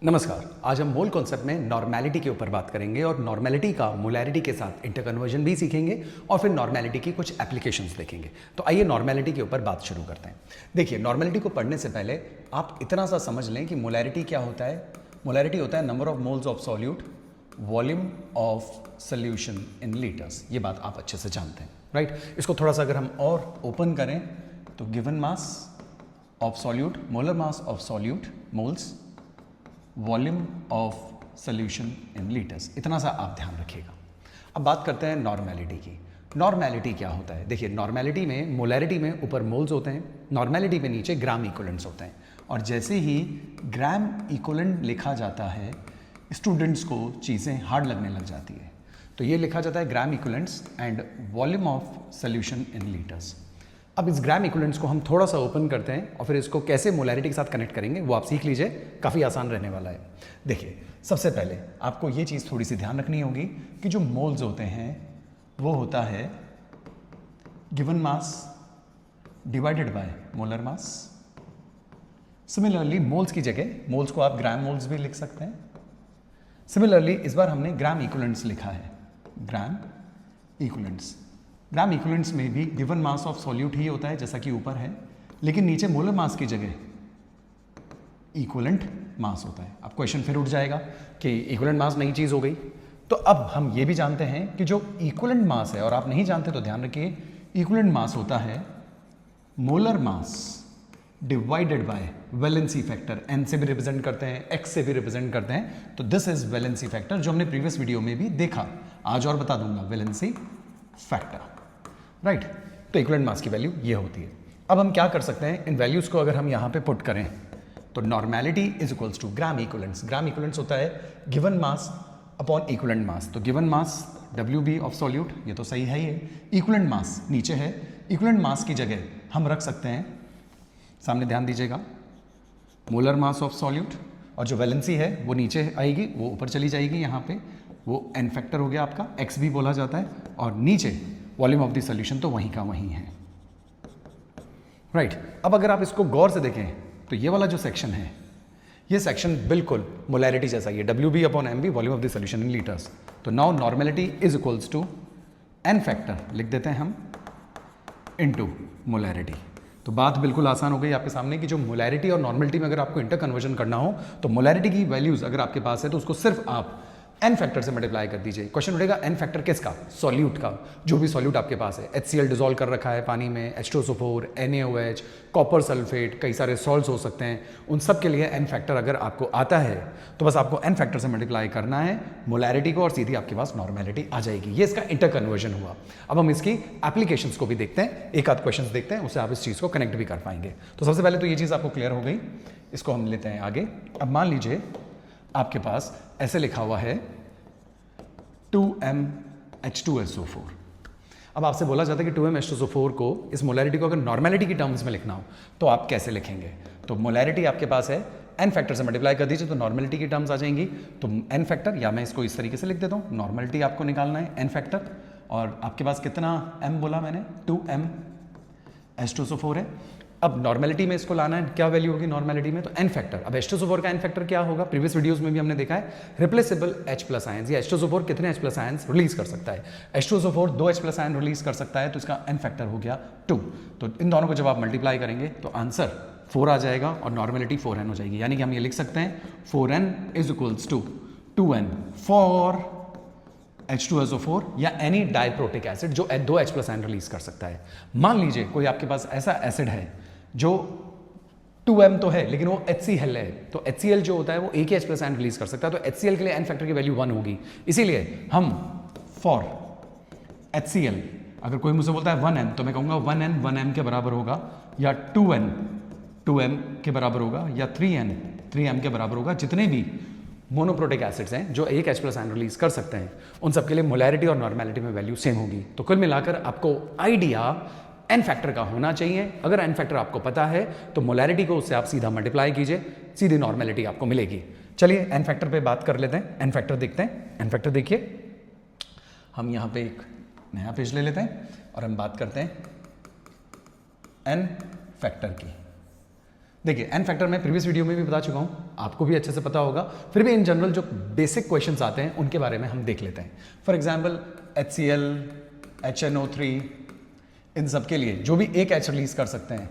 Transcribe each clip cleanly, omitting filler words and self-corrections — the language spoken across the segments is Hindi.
नमस्कार। आज हम मोल कॉन्सेप्ट में नॉर्मेलिटी के ऊपर बात करेंगे और नॉर्मेलिटी का मोलैरिटी के साथ इंटरकन्वर्जन भी सीखेंगे और फिर नॉर्मेलिटी की कुछ एप्लीकेशंस देखेंगे। तो आइए नॉर्मेलिटी के ऊपर बात शुरू करते हैं। देखिए, नॉर्मेलिटी को पढ़ने से पहले आप इतना सा समझ लें कि मोलैरिटी क्या होता है। मोलैरिटी होता है number of moles of solute volume of solution in litres. ये बात आप अच्छे से जानते हैं, राइट। इसको थोड़ा सा अगर हम और ओपन करें तो given mass of solute, molar mass of solute, moles, volume of solution in litres, इतना सा आप ध्यान रखिएगा। अब बात करते हैं नॉर्मेलिटी की। नॉर्मेलिटी क्या होता है? देखिए, नॉर्मेलिटी में मोलैरिटी में ऊपर मोल्स होते हैं, नॉर्मेलिटी में नीचे ग्राम इक्विवेलेंट्स होते हैं। और जैसे ही ग्राम इक्विवेलेंट लिखा जाता है, स्टूडेंट्स को चीज़ें हार्ड लगने लग जाती है। तो ये लिखा जाता है gram equivalents and volume of solution in litres. अब इस ग्राम इक्विवेलेंट्स को हम थोड़ा सा ओपन करते हैं और फिर इसको कैसे मोलैरिटी के साथ कनेक्ट करेंगे वो आप सीख लीजिए, काफ़ी आसान रहने वाला है। देखिए, सबसे पहले आपको ये चीज़ थोड़ी सी ध्यान रखनी होगी कि जो मोल्स होते हैं वो होता है given mass divided by molar mass. Similarly moles की जगह मोल्स को आप ग्राम मोल्स भी लिख सकते हैं। सिमिलरली इस बार हमने ग्राम इक्विवेलेंट्स लिखा है, ग्राम इक्विवेलेंट्स। ग्राम इक्विवेलेंट्स में भी गिवन मास ऑफ सॉल्यूट ही होता है जैसा कि ऊपर है, लेकिन नीचे मोलर मास की जगह इक्विवेलेंट मास होता है। अब क्वेश्चन फिर उठ जाएगा कि इक्विवेलेंट मास नई चीज़ हो गई। तो अब हम ये भी जानते हैं कि जो इक्विवेलेंट मास है, और आप नहीं जानते तो ध्यान रखिए, इक्विवेलेंट मास होता है molar mass divided by valency factor. N से भी रिप्रेजेंट करते हैं, एक्स से भी रिप्रेजेंट करते हैं। तो दिस इज वैलेंसी फैक्टर, जो हमने प्रीवियस वीडियो में भी देखा, आज और बता दूंगा, वैलेंसी फैक्टर, राइट। तो इक्विवेलेंट मास की वैल्यू ये होती है। अब हम क्या कर सकते हैं, इन वैल्यूज को अगर हम यहाँ पे पुट करें तो normality is equals to gram equivalents. Gram equivalents होता है given mass upon equivalent mass. तो given mass WB of solute, ये तो सही है ही है। इक्विवेलेंट मास नीचे है, इक्विवेलेंट मास की जगह हम रख सकते हैं, सामने ध्यान दीजिएगा, मोलर मास ऑफ सॉल्यूट, और जो वैलेंसी है वो नीचे आएगी, वो ऊपर चली जाएगी, यहाँ पे वो एन फैक्टर हो गया आपका, एक्स भी बोला जाता है, और नीचे वॉल्यूम ऑफ द सॉल्यूशन तो वहीं का वहीं है, राइट। अब अगर आप इसको गौर से देखें तो ये वाला जो सेक्शन है, ये सेक्शन बिल्कुल मोलैरिटी जैसा ही है, WB upon MB volume of the solution in litres. तो now normality is equals to N factor लिख देते हैं हम इनटू मोलैरिटी। तो बात बिल्कुल आसान हो गई आपके सामने कि जो मोलैरिटी और नॉर्मेलिटी में अगर आपको इंटर कन्वर्जन करना हो तो मोलैरिटी की वैल्यूज अगर आपके पास है तो उसको सिर्फ आप एन फैक्टर से मल्टीप्लाई कर दीजिए। क्वेश्चन उठेगा एन फैक्टर किसका? सॉल्यूट का, जो भी सॉल्यूट आपके पास है। HCl डिजोल्व कर रखा है पानी में, H2SO4, NaOH, कॉपर सल्फेट, कई सारे सॉल्ट्स हो सकते हैं, उन सब के लिए एन फैक्टर अगर आपको आता है तो बस आपको एन फैक्टर से मल्टीप्लाई करना है मोलैरिटी को और सीधी आपके पास नॉर्मेलिटी आ जाएगी। ये इसका इंटर कन्वर्जन हुआ। अब हम इसकी एप्लीकेशंस को भी देखते हैं, एक आध क्वेश्चन देखते हैं, उससे आप इस चीज़ को कनेक्ट भी कर पाएंगे। तो सबसे पहले तो ये चीज़ आपको क्लियर हो गई, इसको हम लेते हैं आगे। अब मान लीजिए आपके पास ऐसे लिखा हुआ है 2mH2SO4। अब आपसे बोला जाता है कि 2mH2SO4 को, इस मोलैरिटी को अगर नॉर्मेलिटी की टर्म्स में लिखना हो तो आप कैसे लिखेंगे? तो मोलैरिटी आपके पास है, एन फैक्टर से मल्टीप्लाई कर दीजिए तो नॉर्मेलिटी की टर्म्स आ जाएंगी। तो एन फैक्टर, या मैं इसको इस तरीके से लिख देता हूँ, नॉर्मेलिटी आपको निकालना है एन फैक्टर, और आपके पास कितना m बोला मैंने, 2mH2SO4 है। अब नॉर्मेलिटी में इसको लाना है, क्या वैल्यू होगी नॉर्मेलिटी में? तो एन फैक्टर। अब H2SO4 का एन फैक्टर क्या होगा? प्रीवियस वीडियोस में भी हमने देखा है, रिप्लेसेबल H+ आयंस। ये H2SO4 कितने H+ आयंस रिलीज कर सकता है? H2SO4 2 H+ आयन रिलीज कर सकता है, तो इसका एन फैक्टर हो गया 2। तो इन दोनों को जब आप मल्टीप्लाई करेंगे तो आंसर 4 आ जाएगा और नॉर्मेलिटी 4n हो जाएगी। यानी कि हम ये लिख सकते हैं 4n is equals to 2n for H2SO4 या एनी डाइप्रोटिक एसिड जो 2 H+ आयन रिलीज कर सकता है। मान लीजिए कोई आपके पास ऐसा एसिड है जो 2m तो है लेकिन वो HCl है, तो HCl जो होता है वो एक ही H+ आयन रिलीज कर सकता है, तो HCl के लिए एन फैक्टर की वैल्यू 1 होगी। इसीलिए हम फॉर HCl, अगर कोई मुझसे बोलता है 1n तो मैं कहूँगा 1n 1m के बराबर होगा, या 2n 2m के बराबर होगा, या 3n 3m के बराबर होगा। जितने भी मोनोप्रोटिक एसिड्स हैं जो एक H+ आयन रिलीज कर सकते हैं, उन सब के लिए मोलैरिटी और नॉर्मेलिटी में वैल्यू सेम होगी। तो कुल मिलाकर आपको आइडिया एन फैक्टर का होना चाहिए। अगर एन फैक्टर आपको पता है तो मोलैरिटी को उससे आप सीधा मल्टीप्लाई कीजिए, सीधी नॉर्मेलिटी आपको मिलेगी। चलिए एन फैक्टर पे बात कर लेते हैं, एन फैक्टर देखते हैं। एन फैक्टर देखिए, हम यहाँ पे एक नया पेज ले लेते हैं और हम बात करते हैं एन फैक्टर की। देखिए एन फैक्टर मैं प्रीवियस वीडियो में भी बता चुका हूँ, आपको भी अच्छे से पता होगा, फिर भी इन जनरल जो बेसिक क्वेश्चंस आते हैं उनके बारे में हम देख लेते हैं। फॉर एग्जांपल HCl, HNO3, इन सब के लिए जो भी एक H रिलीज कर सकते हैं,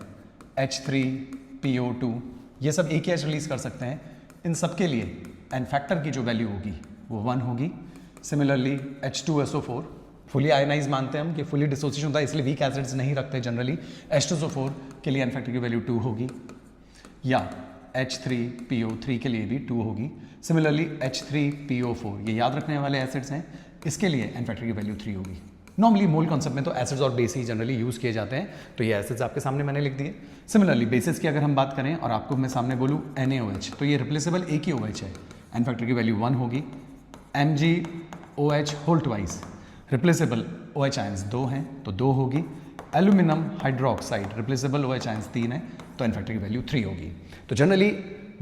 H3PO2, ये सब एक ही H रिलीज कर सकते हैं, इन सब के लिए एन फैक्टर की जो वैल्यू होगी वो 1 होगी। सिमिलरली H2SO4 फुली आयनाइज मानते हैं हम कि फुली डिसोसिएशन होता है, इसलिए वीक एसिड्स नहीं रखते जनरली। H2SO4 के लिए एन फैक्टर की वैल्यू 2 होगी, या H3PO3 के लिए भी 2 होगी। सिमिलरली H3PO4 ये याद रखने वाले एसिड्स हैं, इसके लिए एन फैक्टर की वैल्यू 3 होगी। नॉर्मली मोल कॉन्सेप्ट में तो एसिड्स और बेस ही जनरली यूज़ किए जाते हैं, तो ये एसिड्स आपके सामने मैंने लिख दिए। सिमिलरली बेसिस की अगर हम बात करें और आपको मैं सामने बोलूँ NaOH, तो ये रिप्लेसेबल एक ही OH है, एन फैक्टर की वैल्यू 1 होगी। MgOH whole twice, replaceable OH ions 2 हैं तो 2 होगी। Aluminium hydroxide, replaceable OH ions 3 है तो एन फैक्टर की वैल्यू 3 होगी। तो जनरली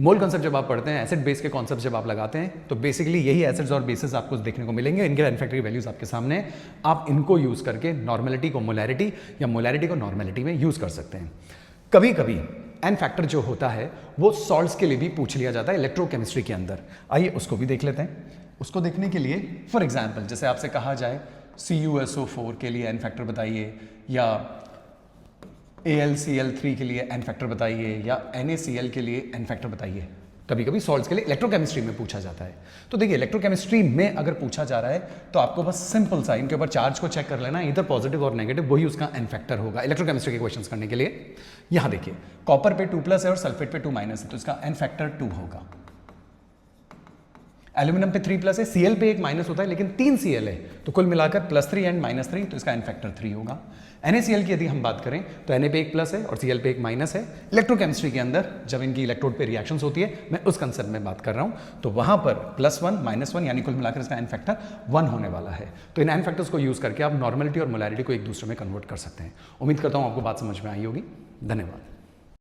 मोल कॉन्सेप्ट जब आप पढ़ते हैं, एसिड बेस के कॉन्सेप्ट जब आप लगाते हैं, तो बेसिकली यही एसिड्स और बेसिस आपको देखने को मिलेंगे। इनके एन फैक्टर की वैल्यूज आपके सामने, आप इनको यूज़ करके नॉर्मेलिटी को मोलैरिटी या मोलैरिटी को नॉर्मेलिटी में यूज़ कर सकते हैं। कभी कभी एन फैक्टर जो होता है वो सॉल्ट्स के लिए भी पूछ लिया जाता है इलेक्ट्रोकेमिस्ट्री के अंदर। आइए उसको भी देख लेते हैं। उसको देखने के लिए फॉर एग्जाम्पल जैसे आपसे कहा जाए CuSO4 के लिए एन फैक्टर बताइए, या AlCl3 के लिए एन फैक्टर बताइए, या NaCl के लिए एन फैक्टर बताइए। कभी कभी सॉल्ट्स के लिए इलेक्ट्रोकेमिस्ट्री में पूछा जाता है। तो देखिए इलेक्ट्रोकेमिस्ट्री में अगर पूछा जा रहा है तो आपको बस सिंपल सा इनके ऊपर चार्ज को चेक कर लेना, इधर पॉजिटिव और नेगेटिव, वही उसका एन फैक्टर होगा इलेक्ट्रोकेमिस्ट्री के क्वेश्चंस करने के लिए। यहाँ देखिए कॉपर पे 2+ है और सल्फेट पे 2- है, तो इसका एन फैक्टर 2 होगा। एल्यूमिनियम पे 3+ है, Cl पे एक माइनस होता है लेकिन 3 Cl है, तो कुल मिलाकर +3 एंड -3, तो इसका एन फैक्टर 3 होगा। NaCl की यदि हम बात करें तो Na पे एक प्लस है और Cl पे एक माइनस है। इलेक्ट्रोकेमिस्ट्री के अंदर जब इनकी इलेक्ट्रोड पे रिएक्शंस होती है, मैं उस कंसेप्ट में बात कर रहा हूं, तो वहां पर +1 -1 यानी कुल मिलाकर इसका एन फैक्टर 1 होने वाला है। तो इन एन फैक्टर्स को यूज करके आप नॉर्मेलिटी और मोलैरिटी को एक दूसरे में कन्वर्ट कर सकते हैं। उम्मीद करता हूं आपको बात समझ में आई होगी। धन्यवाद।